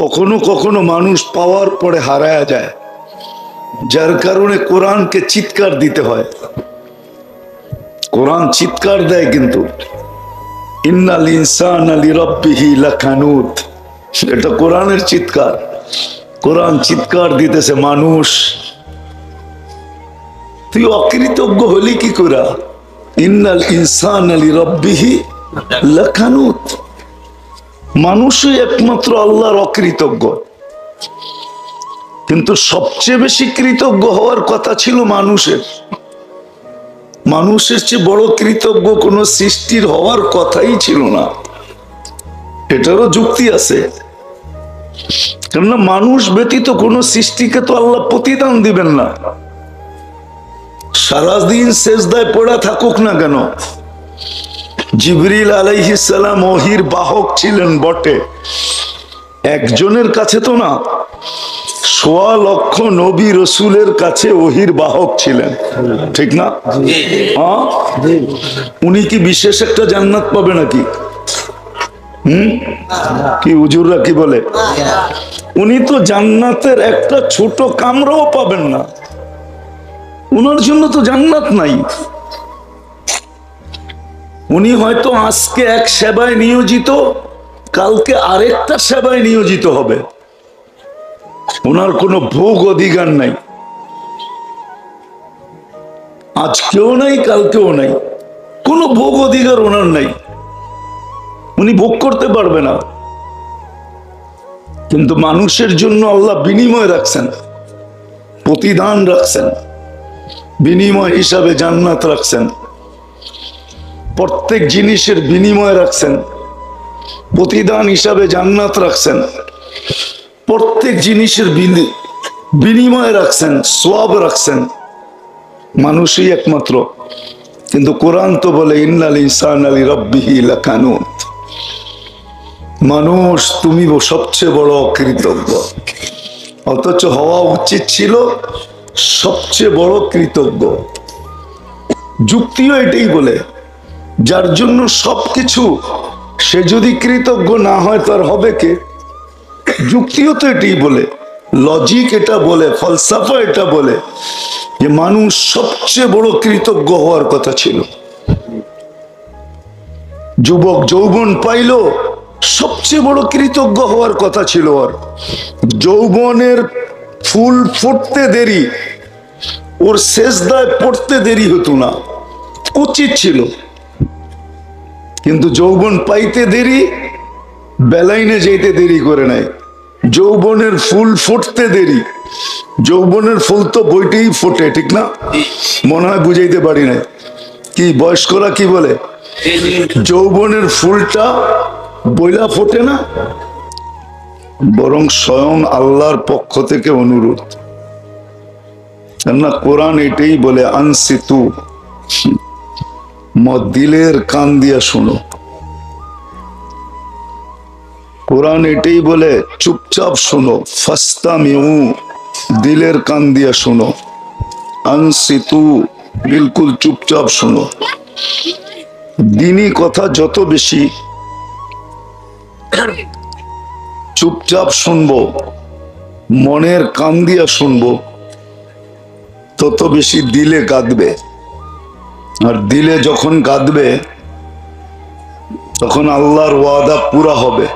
কখনো কখনো মানুষ পাওয়ার পরে হারায়া যায়, যার কারণে কোরআনকে চিৎকার দিতে হয়। কোরআন চিৎকার দেয়, কিন্তু ইন্নাল ইনসানা লিরাব্বিহি লাকানুত, এটা কোরআনের চিৎকার। কোরআন চিৎকার দিতেছে, মানুষ তুই অকৃতজ্ঞ হলি কি করে? ইন্নাল ইনসানা লিরাব্বিহি লাকানুত, মানুষই একমাত্র আল্লাহর অকৃতজ্ঞ। কিন্তু সবচেয়ে বেশি কৃতজ্ঞ হওয়ার কথা ছিল মানুষের। মানুষের চেয়ে বড় কৃতজ্ঞ কোন সৃষ্টির হওয়ার কথাই ছিল না। এটারও যুক্তি আছে, কেননা মানুষ ব্যতীত কোন সৃষ্টিকে তো আল্লাহ প্রতিদান দিবেন না। সারাদিন সেজদায় পড়া থাকুক না কেন, জিবরিল আলাইহিস সালাম ওহীর বাহক ছিলেন বটে, একজনের কাছে তো না, ১৬ লক্ষ নবী রসুলের কাছে ওহীর বাহক ছিলেন, ঠিক না? উনি কি বিশেষ একটা জান্নাত পাবে নাকি? কি হুজুররা কি বলে? উনি তো জান্নাতের একটা ছোট কামরাও পাবেন না, উনার জন্য তো জান্নাত নাই। উনি হয়তো আজকে এক সেবায় নিয়োজিত, কালকে আরেকটা সেবায় নিয়োজিত হবে, ওনার কোনো ভোগ অধিকার নাই। আজকেও নাই, কালকেও নাই, কোনো ভোগ অধিকার ওনার নাই, উনি ভোগ করতে পারবে না। কিন্তু মানুষের জন্য আল্লাহ বিনিময় রাখছেন, প্রতিদান রাখছেন, বিনিময় হিসাবে জান্নাত রাখছেন, প্রত্যেক জিনিসের বিনিময় রাখছেন, প্রতিদান হিসাবে জান্নাত রাখছেন, প্রত্যেক জিনিসের বিনিময় রাখছেন, সওয়াব রাখছেন, মানুষই একমাত্র। কিন্তু কোরআন তো বলে ইন্নাল ইনসানা লিরাব্বিহি লাকানুত, মানুষ তুমি সবচেয়ে বড় অকৃতজ্ঞ, অথচ হওয়া উচিত ছিল সবচেয়ে বড় কৃতজ্ঞ। যুক্তিও এটাই বলে, যার জন্য সবকিছু, সে যদি কৃতজ্ঞ না হয় তার হবে কে? যুক্তিও তো এটাই বলে, লজিক এটা বলে, ফলসাফা এটা বলে যে মানুষ সবচেয়ে বড় কৃতজ্ঞ হওয়ার কথা ছিল। যুবক যৌবন পাইল, সবচেয়ে বড় কৃতজ্ঞ হওয়ার কথা ছিল। আর যৌবনের ফুল ফুটতে দেরি, ওর সেজদায় পড়তে দেরি হতো না, উচিত ছিল। কিন্তু যৌবন পাইতে দেরি, বেলাইনে যেতে দেরি করে নাই। যৌবনের ফুল ফুটতে দেরি, যৌবনের ফুল তো বইটেই ফোটে, ঠিক না? মনে হয় বুঝাইতে পারি না। কি বয়স্করা কি বলে? যৌবনের ফুলটা বইলা ফোটে না, বরং স্বয়ং আল্লাহর পক্ষ থেকে অনুরোধ। কেননা কোরআন এটাই বলে আনসিতু, দিলের কান দিয়া শোনো। কোরআন এটাই বলে চুপচাপ শোনো, ফাস্তামিউ, দিলের কান দিয়া শোনো, আনসিতু, বিলকুল চুপচাপ শোনো। দিনী কথা যত বেশি চুপচাপ শুনবো, মনের কান দিয়া শুনবো, তত বেশি দিলে গাঁদবে। আর দিলে যখন গাঁদবে, তখন আল্লাহর ওয়াদা পুরা হবে।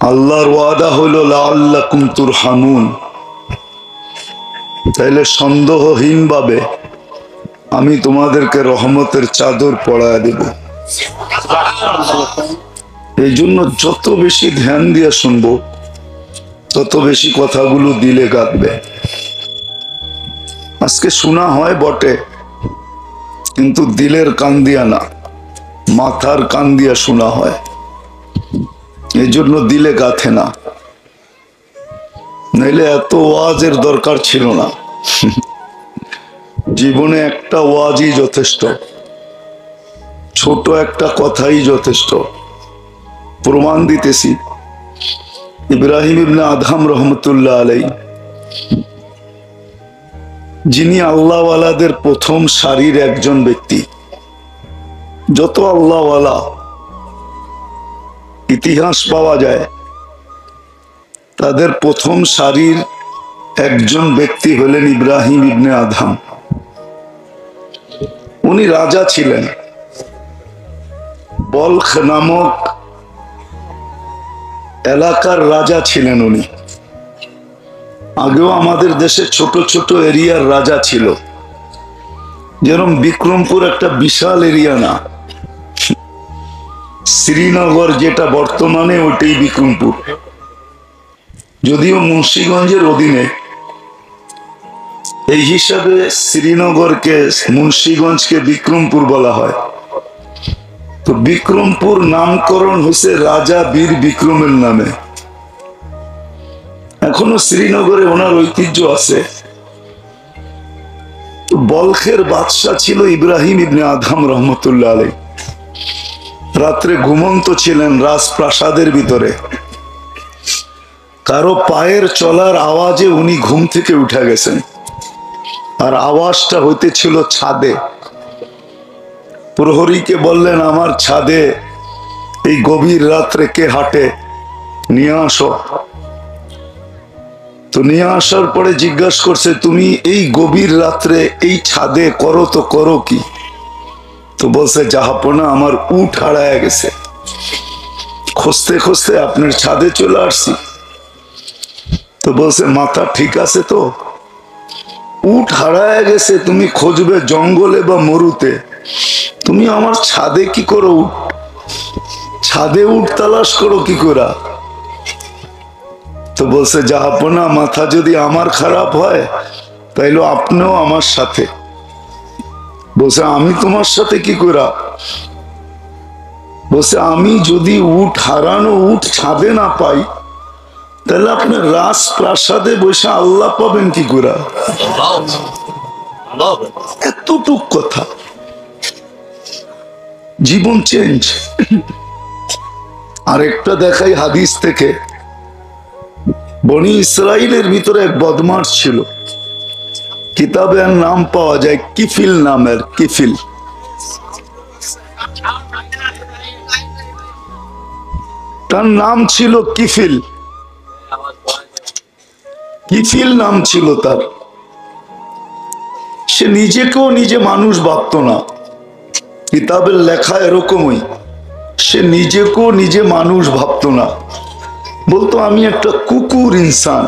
আল্লাহর ওয়াদা হইল লাআল্লাকুম তুরহামুন, তাইলে সন্দেহহীন ভাবে আমি তোমাদেরকে রহমতের চাদর পরায়া দেব। এই জন্য যত বেশি ধ্যান দিয়ে শুনবো, তত বেশি কথাগুলো দিলে গাঁদবে। আজকে শোনা হয় বটে, কিন্তু দিলের কান দিয়া না, মাথার কান দিয়া শোনা হয়। এই জন্য দিলে গাঁথে না, নাইলে এত ওয়াজের দরকার ছিল না। জীবনে একটা ওয়াজই যথেষ্ট, ছোট একটা কথাই যথেষ্ট। প্রমাণ দিতেছি, ইব্রাহিম ইবনে আদহাম রহমতুল্লাহ আলাইহি, যিনি আল্লাহওয়ালাদের প্রথম সারির একজন ব্যক্তি। যত আল্লাহওয়ালা ইতিহাস পাওয়া যায়, তাদের প্রথম সারির একজন ব্যক্তি হলেন ইব্রাহিম ইবনে আদহাম। উনি রাজা ছিলেন, বলখ নামক এলাকার রাজা ছিলেন উনি। আগেও আমাদের দেশে ছোট ছোট এরিয়ার রাজা ছিল, যেরকম বিক্রমপুর একটা বিশাল এরিয়া না, শ্রীনগর যেটা বর্তমানে ওইটাই বিক্রমপুর, যদিও মুন্সিগঞ্জের অধীনে। এই হিসাবে শ্রীনগরকে, মুন্সিগঞ্জকে বিক্রমপুর বলা হয়। তো বিক্রমপুর নামকরণ হয়েছে রাজা বীর বিক্রমের নামে। এখনো শ্রীনগরে ওনার ঐতিহ্য আছে। বলখের বাদশাহ ছিল ইব্রাহিম ইবনে আদহাম রহমতুল্লাহ আলাইহ। রাত্রে ঘুমন্ত ছিলেন রাজপ্রাসাদের ভিতরে। কারো পায়ের চলার আওয়াজে উনি ঘুম থেকে উঠে গেছেন, আর আওয়াজটা হইতেছিল ছাদে। প্রহরীকে বললেন, আমার ছাদে এই গভীর রাত্রে কে হাঁটে, নিয়ে আসো। তো নিয়ে আসার পরে জিজ্ঞাসা করছে, তুমি এই গভীর রাত্রে এই ছাদে করো তো করো কি? তো বলছে, জাহাপনা আমার উট হারায় গেছে, খুঁজতে খুঁজতে আপনার ছাদে চলে আসছি। তো বলছে, মাথা ঠিক আছে তো? উট হারায় গেছে, তুমি খুঁজবে জঙ্গলে বা মরুতে, তুমি আমার ছাদে কি করো? উট ছাদে উট তালাশ করো কি করে? তো বলছে, জাহাপনা মাথা যদি আমার খারাপ হয় তাইলে আপনিও আমার সাথে। বলছে, আমি তোমার সাথে কি করে? বলছে, আমি যদি উট হারানো উট ছাদে না পাই তাহলে আপনি রাজপ্রাসাদে বসে আল্লাহ পাবেন কি করে? এতটুক কথা, জীবন চেঞ্জ। আরেকটা দেখাই হাদিস থেকে। বনি ইসরাইলের ভিতরে এক বদমাশ ছিল, কিতাবের নাম পাওয়া যায় কিফিল নামের। কিফিল, তার নাম ছিল কিফিল। কিফিল নাম ছিল তার। সে নিজেকেও নিজে মানুষ ভাবত না, কিতাবের লেখা এরকমই। সে নিজেকেও নিজে মানুষ ভাবত না, বলতো আমি একটা কুকুর ইনসান।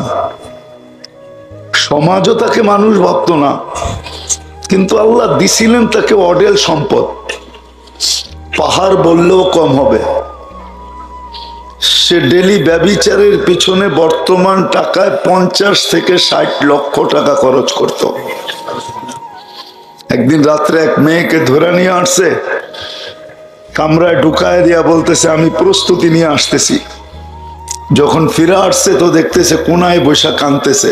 সমাজও তাকে মানুষ ভাবত না, কিন্তু আল্লাহ দিছিলেন তাকে অডেল সম্পদ, পাহাড় বললেও কম হবে। সে ডেলি ব্যভিচারের পিছনে বর্তমান টাকায় 50 থেকে 60 লক্ষ টাকা খরচ করত। একদিন রাত্রে এক মেয়েকে ধরে নিয়ে আসছে, কামরায় ঢুকায় দিয়া বলতেছে, আমি প্রস্তুতি নিয়ে আসতেছি। যখন ফিরে আসছে তো দেখতেছে কোনায় বৈশা কাঁদতেছে।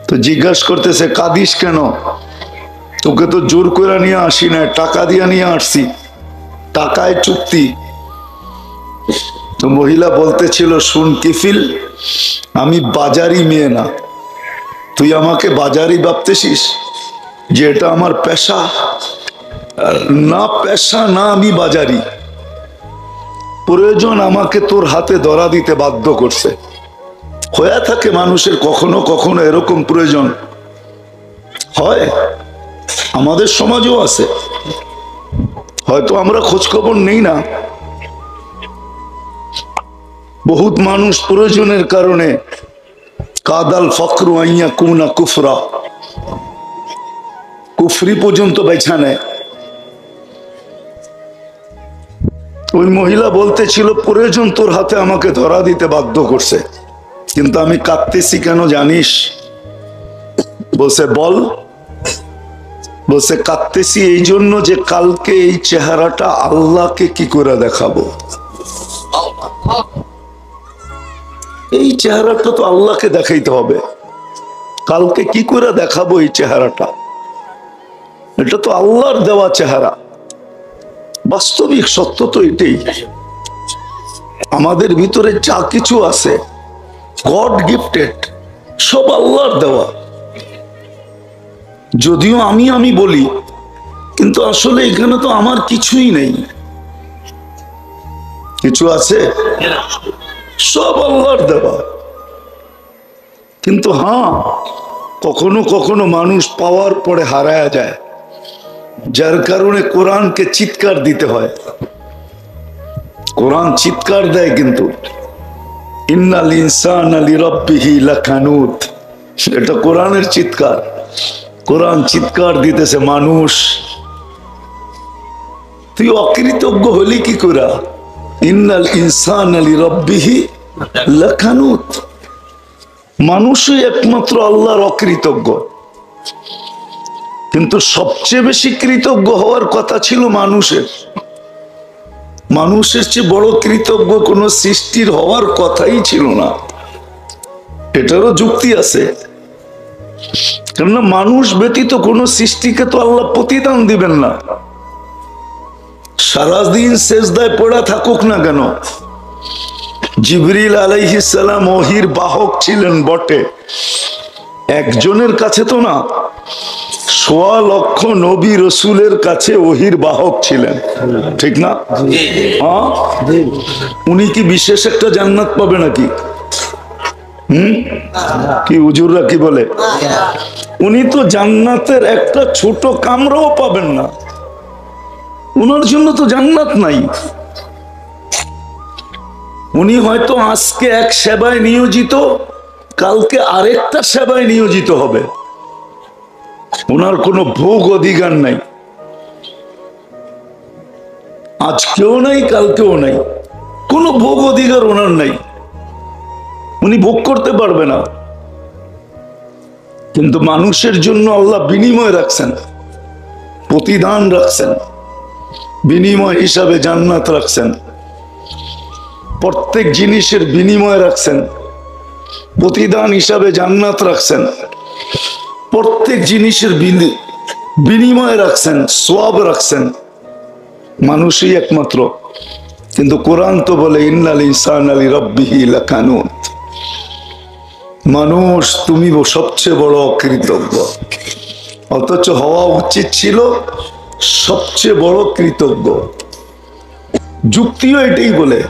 তো জিজ্ঞাসা করতেছে, কাঁদিস কেন? তোকে তো জোর করে নিয়ে আসি না, টাকা দিয়ে নিয়ে আসছি, টাকায় চুক্তি। তো মহিলা বলতেছিল, শুন কিফিল, আমি বাজারি মেয়ে না, তুই আমাকে বাজারি ভাবতেছিস যে এটা আমার পেশা? না, পেশা না, আমি বাজারি। প্রয়োজন আমাকে তোর হাতে ধরা দিতে বাধ্য করছে। হয়ে থাকে মানুষের কখনো কখনো এরকম প্রয়োজন হয়, আমাদের সমাজও আছে, হয়তো আমরা খোঁজখবর নেই না। বহুত মানুষ প্রয়োজনের কারণে কাদাল ফকরু আইয়া কুনা কুফরা, কুফরি পর্যন্ত বেছা নেয়। ওই মহিলা বলতেছিল, প্রয়োজন তোর হাতে আমাকে ধরা দিতে বাধ্য করছে, কিন্তু আমি কাঁদতেছি কেন জানিস? বলছে, বল। বলছে, কাঁদতেছি এই জন্য যে কালকে এই চেহারাটা আল্লাহকে কি করে দেখাবো। এই চেহারাটা তো আল্লাহকে দেখাইতে হবে, কালকে কি করে দেখাবো এই চেহারাটা? এটা তো আল্লাহর দেওয়া চেহারা। বাস্তবিক সত্য তো এটাই। আমাদের ভিতরে যা কিছু আছে গড গিফটেড, সব আল্লাহর দেওয়া। যদিও আমি বলি, কিন্তু আসলে এখানে তো আমার কিছুই নেই। কিছু আছে? সব আল্লাহর দেওয়া। কিন্তু হ্যাঁ, কখনো কখনো মানুষ পাওয়ার পরে হারায়া যায়, যার কারণে কোরআনকে চিৎকার দিতে হয়। কোরআন চিৎকার দেয়, কিন্তু ইন্নাল ইনসানা লিরাব্বিহি লাকানুত, এটা কোরআনের চিৎকার। কোরআন চিৎকার দিতেছে, মানুষ তুই অকৃতজ্ঞ হলি কি করে? ইন্নাল ইনসানা লিরাব্বিহি লাকানুত, মানুষই একমাত্র আল্লাহর অকৃতজ্ঞ। কিন্তু সবচেয়ে বেশি কৃতজ্ঞ হওয়ার কথা ছিল মানুষের। মানুষের চেয়ে বড় কৃতজ্ঞ কোন সৃষ্টির হওয়ার কথাই ছিল না। এটারও যুক্তি আছে, কেননা মানুষ ব্যতীত কোন সৃষ্টিকে তো আল্লাহ প্রতিদান দিবেন না। সারাদিন সেজদায় পড়া থাকুক না কেন, জিবরিল আলাইহিস সালাম ওহীর বাহক ছিলেন বটে, একজনের কাছে তো না, ১.৫ লক্ষ নবী রসুলের কাছে ওহীর বাহক ছিলেন, ঠিক না? হ্যাঁ, উনি কি বিশেষ একটা জান্নাত পাবে নাকি? কি হুজুররা কি বলে? উনি তো জান্নাতের একটা ছোট কামরাও পাবেন না, উনার জন্য তো জান্নাত নাই। উনি হয়তো আজকে এক সেবায় নিয়োজিত, কালকে আরেকটা সেবায় নিয়োজিত হবে, ওনার কোনো ভোগ অধিকার নাই। আজকেও নাই, কালকেও নাই, কোনো ভোগ অধিকার ওনার নাই, উনি ভোগ করতে পারবে না। কিন্তু মানুষের জন্য আল্লাহ বিনিময় রাখছেন, প্রতিদান রাখছেন, বিনিময় হিসাবে জান্নাত রাখছেন, প্রত্যেক জিনিসের বিনিময় রাখছেন, প্রতিদান হিসাবে জান্নাত রাখছেন, প্রত্যেক জিনিসের বিনিময় রাখছেন, সওয়াব রাখছেন, মানুষই একমাত্র। কিন্তু কোরআন তো বলে ইন্নাল ইনসানা লিরাব্বিহি লাকানুত, মানুষ তুমি সবচেয়ে বড় অকৃতজ্ঞ, অথচ হওয়া উচিত ছিল সবচেয়ে বড় কৃতজ্ঞ। যুক্তিও এটাই বলে,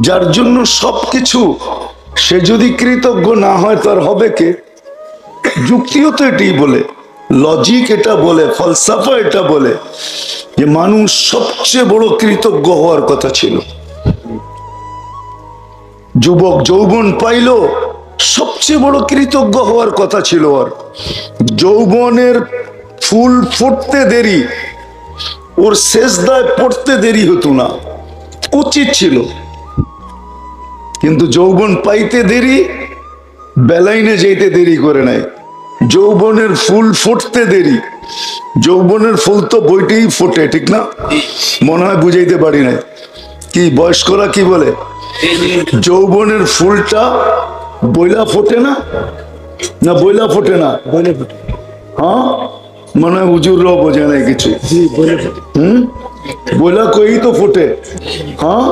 যার জন্য সবকিছু, সে যদি কৃতজ্ঞ না হয় তার হবে কে? যুক্তিও তো এটাই বলে, লজিক এটা বলে, ফলসাফা এটা বলে যে মানুষ সবচেয়ে বড় কৃতজ্ঞ হওয়ার কথা ছিল। যুবক যৌবন পাইল, সবচেয়ে বড় কৃতজ্ঞ হওয়ার কথা ছিল। আর যৌবনের ফুল ফুটতে দেরি, ওর সেজদায় পড়তে দেরি হতো না, উচিত ছিল। কিন্তু যৌবন পাইতে দেরি, বেলাইনে যেতে দেরি করে নাই। যৌবনের ফুল ফুটতে দেরি, যৌবনের ফুল তো বইটেই ফোটে, ঠিক না? মনে হয় বুঝাইতে পারি নাই। কি বয়স্করা কি বলে? যৌবনের ফুলটা বইলা ফোটে না, না বইলা ফোটে না? হ্যাঁ, মনে হয় হুজুররাও বোঝে নাই কিছু। বইলা কই তো ফোটে। হ্যাঁ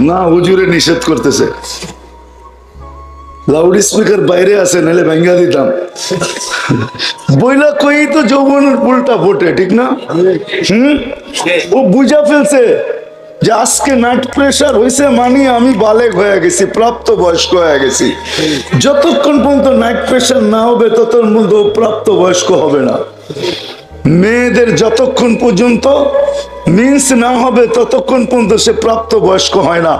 না, হুজুরে নিষেধ করতেছে। লাউড স্পিকার বাইরে আছে, নাহলে ভেঙ্গা দিতাম। বইলা কই তো যৌবনের ফুলটা ফোটে, ঠিক না? ও বুঝা ফেলছে যে আজকে নাইট প্রেশার হয়েছে, মানে আমি বালেগ হয়ে গেছি, প্রাপ্ত বয়স্ক হয়ে গেছি। যতক্ষণ পর্যন্ত নাইট প্রেশার না হবে ততক্ষণ পর্যন্ত প্রাপ্ত বয়স্ক হবে না। মেয়েদের যতক্ষণ পর্যন্ত মিন্স না হবে ততক্ষণ পর্যন্ত সে প্রাপ্ত বয়স্ক হয় না।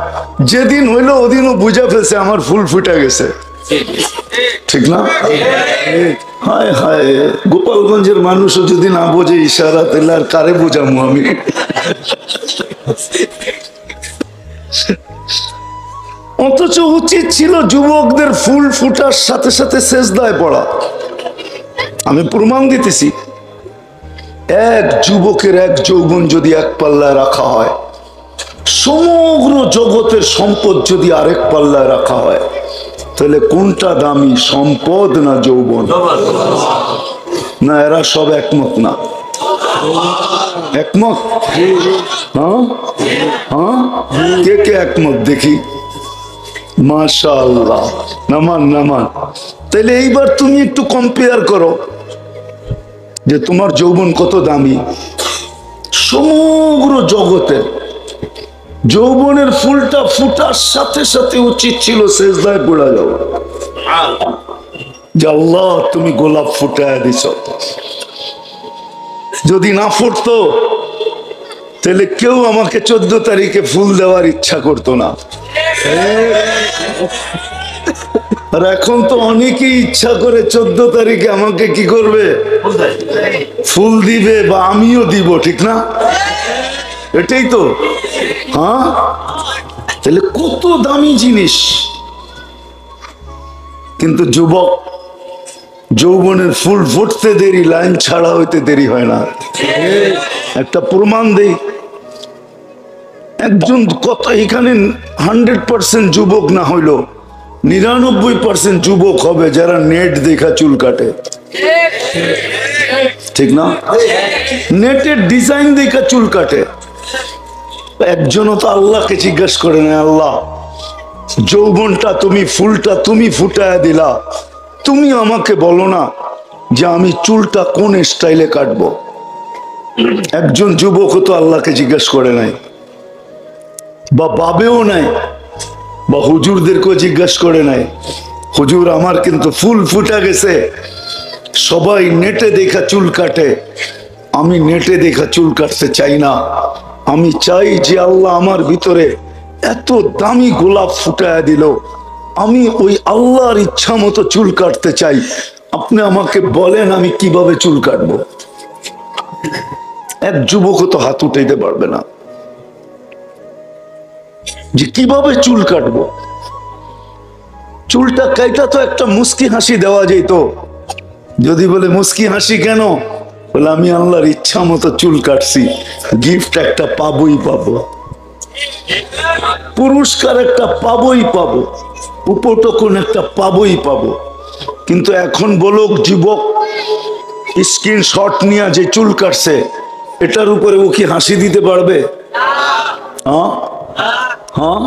যেদিন হইলো ওদিনও বুঝা ফেলছে আমার ফুল ফুটে গেছে, ঠিক না? হায় হায়, গোপালগঞ্জের মানুষও যদি না বোঝে ইশারা, তাহলে আর কারে বোঝাবো আমি? অথচ উচিত ছিল যুবকদের ফুল ফুটার সাথে সাথে সেজদায় পড়া। আমি প্রমাণ দিতেছি, এক যুবকের এক যৌবন যদি এক পাল্লায় রাখা হয়, সমগ্র জগতের সম্পদ যদি আরেক পাল্লায় রাখা হয়, তাহলে কোনটা দামি, সম্পদ না যৌবন? না, এরা সব একমত না? একমত? হ্যাঁ হ্যাঁ, কে কে একমত দেখি? মাশাআল্লাহ, নামান নামান। তাহলে এইবার তুমি একটু কম্পেয়ার করো যে তোমার যৌবন কত দামি। সমগ্র জগতের যৌবনের ফুলটা ফুটার সাথে সাথে উচিত ছিল সেজদায় পড়া যাওয়া। যে আল্লাহ তুমি গোলাপ ফুটায় দিছ। যদি না ফুটতো তাহলে কেউ আমাকে 14 তারিখে ফুল দেওয়ার ইচ্ছা করতো না। আর এখন তো অনেকেই ইচ্ছা করে 14 তারিখে আমাকে কি করবে, ফুল দিবে, বা আমিও দিব, ঠিক না? এটাই তো। হ্যাঁ, তাহলে কত দামি জিনিস। কিন্তু যুবক, যৌবনের ফুল ফুটতে দেরি, লাইন ছাড়া হইতে দেরি হয় না। একটা প্রমাণ দেই, একজন কত এখানে 100% যুবক না হইলো 99% যুবক হবে যারা নেট দেখা চুল কাটে, ঠিক না? নেটের ডিজাইন দেখা চুল কাটে। একজনও তো আল্লাহকে জিজ্ঞাসা করে না, আল্লাহ যৌবনটা তুমি, ফুলটা তুমি ফুটায় দিলা, তুমি আমাকে বলো না যে আমি চুলটা কোন স্টাইলে কাটবো। একজন যুবকও তো আল্লাহকে জিজ্ঞাসা করে নাই, বা ভাবেও নাই, বা হুজুরদেরকেও জিজ্ঞাসা করে নাই, হুজুর আমার কিন্তু ফুল ফুটা গেছে। সবাই নেটে দেখা চুল কাটে, আমি নেটে দেখা চুল কাটতে চাই না। আমি চাই যে আল্লাহ আমার ভিতরে এত দামি গোলাপ ফুটায় দিল, আমি ওই আল্লাহর ইচ্ছা মতো চুল কাটতে চাই। আপনি আমাকে বলেন আমি কিভাবে চুল কাটবো। এক যুবকও তো হাত উঠাইতে পারবে না যে কিভাবে চুল কাটবো। চুলটা কাইটা তো একটা মুস্কি হাসি দেওয়া যেত। যদি বলে মুস্কি হাসি কেন, বলে আমি আল্লাহর ইচ্ছা মতো চুল কাটছি, গিফট একটা পাবোই পাবো, পুরস্কার একটা পাবোই পাবো, উপটকন একটা পাবোই পাবো। কিন্তু এখন বলুক যুবক স্ক্রিনশট নিয়ে যে চুল কাটছে, এটার উপরে ও কি হাসি দিতে পারবে? হ্যাঁ হ্যাঁ,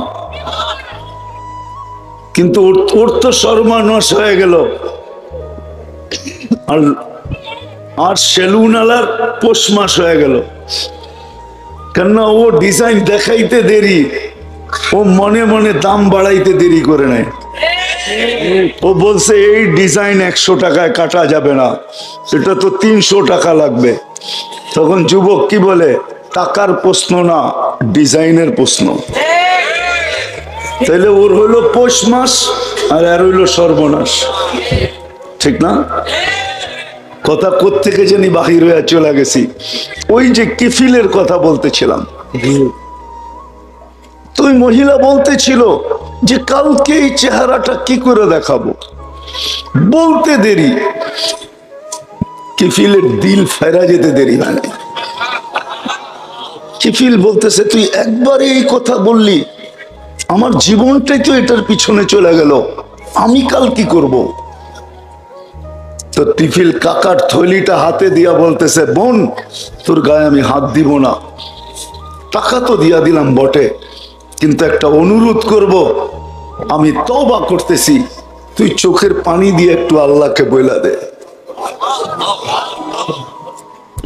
কিন্তু ওর তো সর্বনাশ হয়ে গেল। আর সেলুন আলার পৌষ মাস হয়ে গেল, কেননা ও ডিজাইন দেখাইতে দেরি, ও মনে মনে দাম বাড়াইতে দেরি করে নেয়। ও বলছে এই ডিজাইন 100 টাকায় কাটা যাবে না, এটা তো 300 টাকা লাগবে। তখন যুবক কি বলে, টাকার প্রশ্ন না, ডিজাইনের প্রশ্ন। তাহলে ওর হইলো পৌষ মাস আর এর হইলো সর্বনাশ, ঠিক না? কথা কোত্থেকে জানি বাহির হয়ে চলে গেছি। ওই যে কিফিলের কথা বলতেছিলাম, তো ওই মহিলা বলতেছিল যে কালকে এই চেহারাটা কি করে দেখাবো। বলতে দেরি, কিফিলের দিল ফেরা যেতে দেরি হয় না। কিফিল বলতেছে তুই একবারে এই কথা বললি, আমার জীবনটাই তো এটার পিছনে চলে গেল, আমি কাল কি করব? তো টিফিল কাকার থলিটা হাতে দিয়া বলতেছে, বোন তোর গায়ে আমি হাত দিব না, টাকা তো দিয়া দিলাম বটে, কিন্তু একটা অনুরোধ করব, আমি তওবা করতেছি, তুই চোখের পানি দিয়ে একটু আল্লাহকে বইলা দে।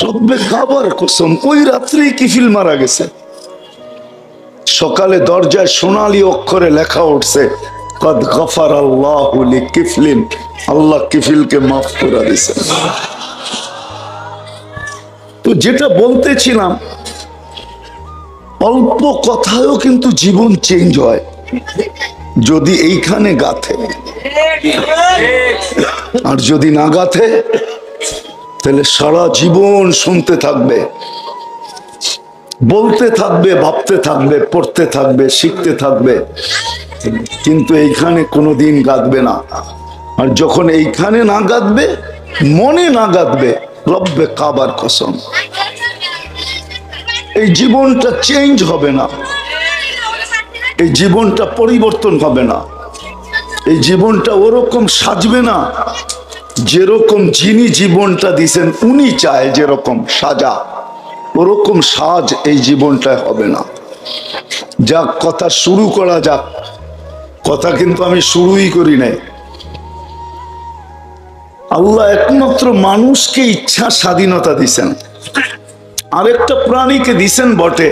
রব্বে কাবার কসম, ওই রাত্রেই কিফিল মারা গেছে। সকালে দরজায় সোনালী অক্ষরে লেখা উঠছে, কদ গফার আল্লাহু লিকিফলিন, আল্লাহ কিফিলকে মাফ করে দিয়েছেন। তো যেটা বলতেছিলাম, অল্প কথায়ও কিন্তু জীবন চেঞ্জ হয় যদি এইখানে গাথে। আর যদি না গাথে তাহলে সারা জীবন শুনতে থাকবে, বলতে থাকবে, ভাবতে থাকবে, পড়তে থাকবে, শিখতে থাকবে, কিন্তু এইখানে কোনোদিন গাঁথবে না। আর যখন এইখানে না গাঁথবে, মনে না গাঁথবে, রব্বে কাবার কসম এই জীবনটা চেঞ্জ হবে না, এই জীবনটা পরিবর্তন হবে না, এই জীবনটা ওরকম সাজবে না যেরকম যিনি জীবনটা দিছেন উনি চায় যেরকম সাজা, ওরকম সাজ এই জীবনটায় হবে না। যাক, কথা শুরু করা যাক। কথা কিন্তু আমি শুরুই করি নাই। আল্লাহ একমাত্র মানুষকে ইচ্ছা স্বাধীনতা দিছেন, আরেকটা প্রাণীকে দিছেন বটে,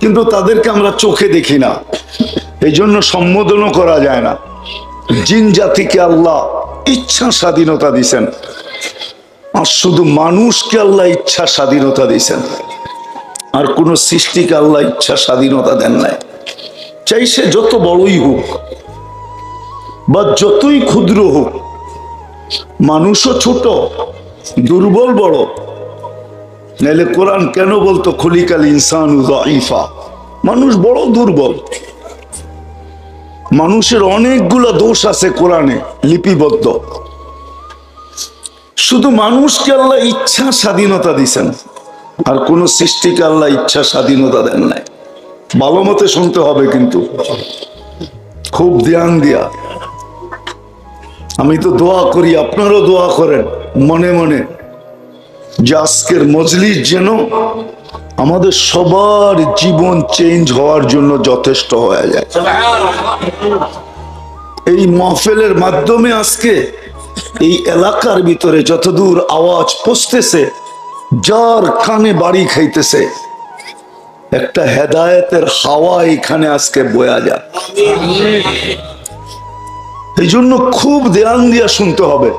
কিন্তু তাদেরকে আমরা চোখে দেখি না, এই জন্য সম্বোধনও করা যায় না। জিন জাতিকে আল্লাহ ইচ্ছা স্বাধীনতা দিছেন। আর শুধু মানুষকে আল্লাহ ইচ্ছা স্বাধীনতা দিছেন, আর কোন সৃষ্টিকে আল্লাহ ইচ্ছা স্বাধীনতা দেন নাই। চাই সে যত বড়ই হোক বা যতই ক্ষুদ্র হোক, মানুষও ছোট, দুর্বল বড়, নাইলে কোরআন কেন বলতো খুলিকাল ইনসানু যায়ীফা? মানুষ বড় দুর্বল। মানুষের অনেকগুলো দোষ আছে কোরআনে লিপিবদ্ধ। শুধু মানুষকে আল্লাহ ইচ্ছা স্বাধীনতা দিছেন, আর কোন সৃষ্টিকে আল্লাহ ইচ্ছা স্বাধীনতা দেন নাই। ভালো মতে শুনতে হবে কিন্তু, খুব ধ্যান দিয়া। আমি তো দোয়া করি, আপনারও দোয়া করেন মনে মনে, যে আজকের মজলিস যেন আমাদের সবার জীবন চেঞ্জ হওয়ার জন্য যথেষ্ট হয়ে যায়। এই মাহফিলের মাধ্যমে আজকে এই এলাকার ভিতরে যতদূর আওয়াজ পৌঁছতেছে, যার কানে বাড়ি খাইতেছে, একটা হেদায়েতের হাওয়া এখানে আজকে বয়া যায়। এই জন্য খুব ধ্যান দিয়া শুনতে হবে।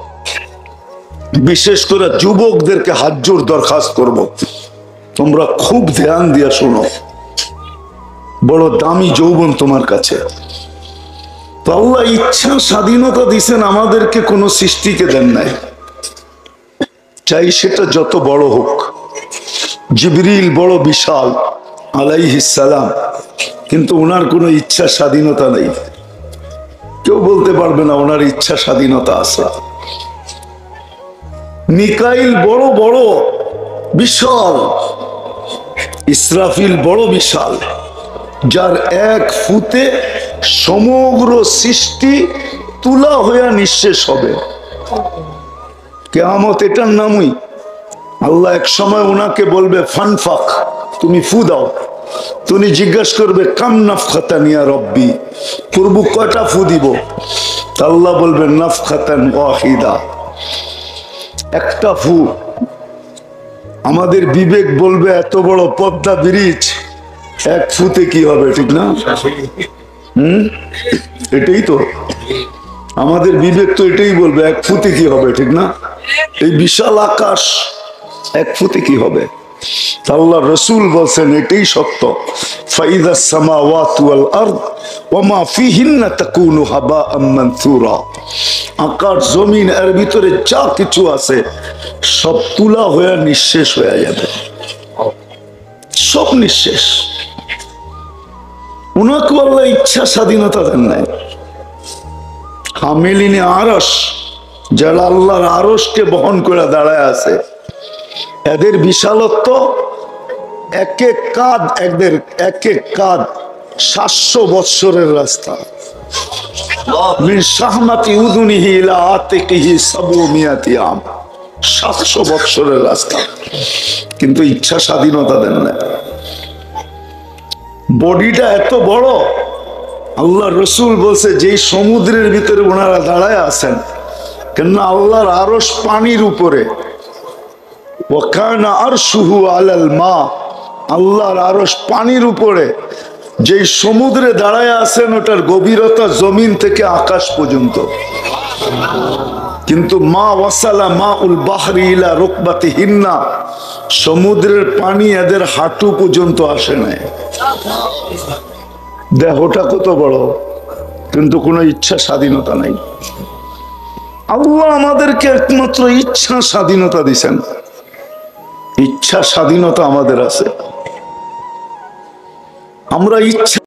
বিশেষ করে যুবকদেরকে হাত জোর দরখাস্ত করব, তোমরা খুব ধ্যান দিয়া শোনো। বড় দামি যৌবন তোমার কাছে। তো আল্লাহ ইচ্ছা স্বাধীনতা দিছেন আমাদেরকে, কোন সৃষ্টিকে দেন নাই। চাই সেটা যত বড় হোক। জিবরিল বড় বিশাল আলাইহিস সালাম, কিন্তু ওনার কোনো ইচ্ছা স্বাধীনতা নেই। কেউ বলতে পারবে না ওনার ইচ্ছা স্বাধীনতা আছে। মিকাইল বড় বড় বিশাল, ইসরাফিল বড় বিশাল, যার এক ফুতে সমগ্র সৃষ্টি তুলা হইয়া নিঃশেষ হবে। কিয়ামত এটার নামই। আল্লাহ এক সময় ওনাকে বলবে ফানফাক, তুমি ফু দাও। তুমি জিজ্ঞেস করবে কাম নাফখাতান ইয়া রব্বি, প্রভু কয়টা ফু দিব? আল্লাহ বলবে নাফখাতান ওয়াহিদা, একটা ফু। আমাদের বিবেক বলবে এত বড় পদ্মা ব্রিজ এক ফুতে কি হবে, ঠিক না? এটাই তো আমাদের বিবেক, তো এটাই বলবে এক ফুতে কি হবে, ঠিক না? এই বিশাল আকাশ এক ফুতে কি হবে? আল্লাহ রসুল বলছেন এটাই সত্য। ফাইদাস সামাওয়াতু ওয়াল আরদ ওয়া মা ফিহিন্না তাকুনু হাবাআম মানসুরা। আকাশ জমিন এর ভিতরে যা কিছু আছে সব তুলা হয়ে নিঃশেষ হয়ে যাবে, সব নিঃশেষ। উনাকে আল্লাহ ইচ্ছা স্বাধীনতা দেন নাই। হামিলিনে আরশ, যারা আল্লাহর আরশকে বহন করে দাঁড়ায় আছে, এদের বিশালত্ব এক এক কাঁধ, এদের এক এক কাঁধ 700 বৎসরের রাস্তা। মিন শাহমাতি উযুনিহি ইলা আতিকিহি 700 আম, 700 বৎসরের রাস্তা, কিন্তু ইচ্ছা স্বাধীনতা দেন না। বডিটা এত বড়, আল্লাহ রসুল বলছে যে সমুদ্রের ভিতরে ওনারা দাঁড়ায় আছেন, কেননা আল্লাহর আরশ পানির উপরে। ওয়াকানা আরশুহু আলাল মা, আল্লাহর আরশ পানির উপরে। যে সমুদ্রে দাঁড়ায় আছেন ওটার গভীরতা জমিন থেকে আকাশ পর্যন্ত, কিন্তু মা ওয়াসালা মা উল বাহরি ইলা রুকবাতিহিন্না, সমুদ্রের পানি এদের হাঁটু পর্যন্ত আসে নাই। দেহটা কত বড়, কিন্তু কোনো ইচ্ছা স্বাধীনতা নাই। আল্লাহ আমাদেরকে একমাত্র ইচ্ছা স্বাধীনতা দিছেন। ইচ্ছা স্বাধীনতা আমাদের আছে। আমরা ইচ্ছা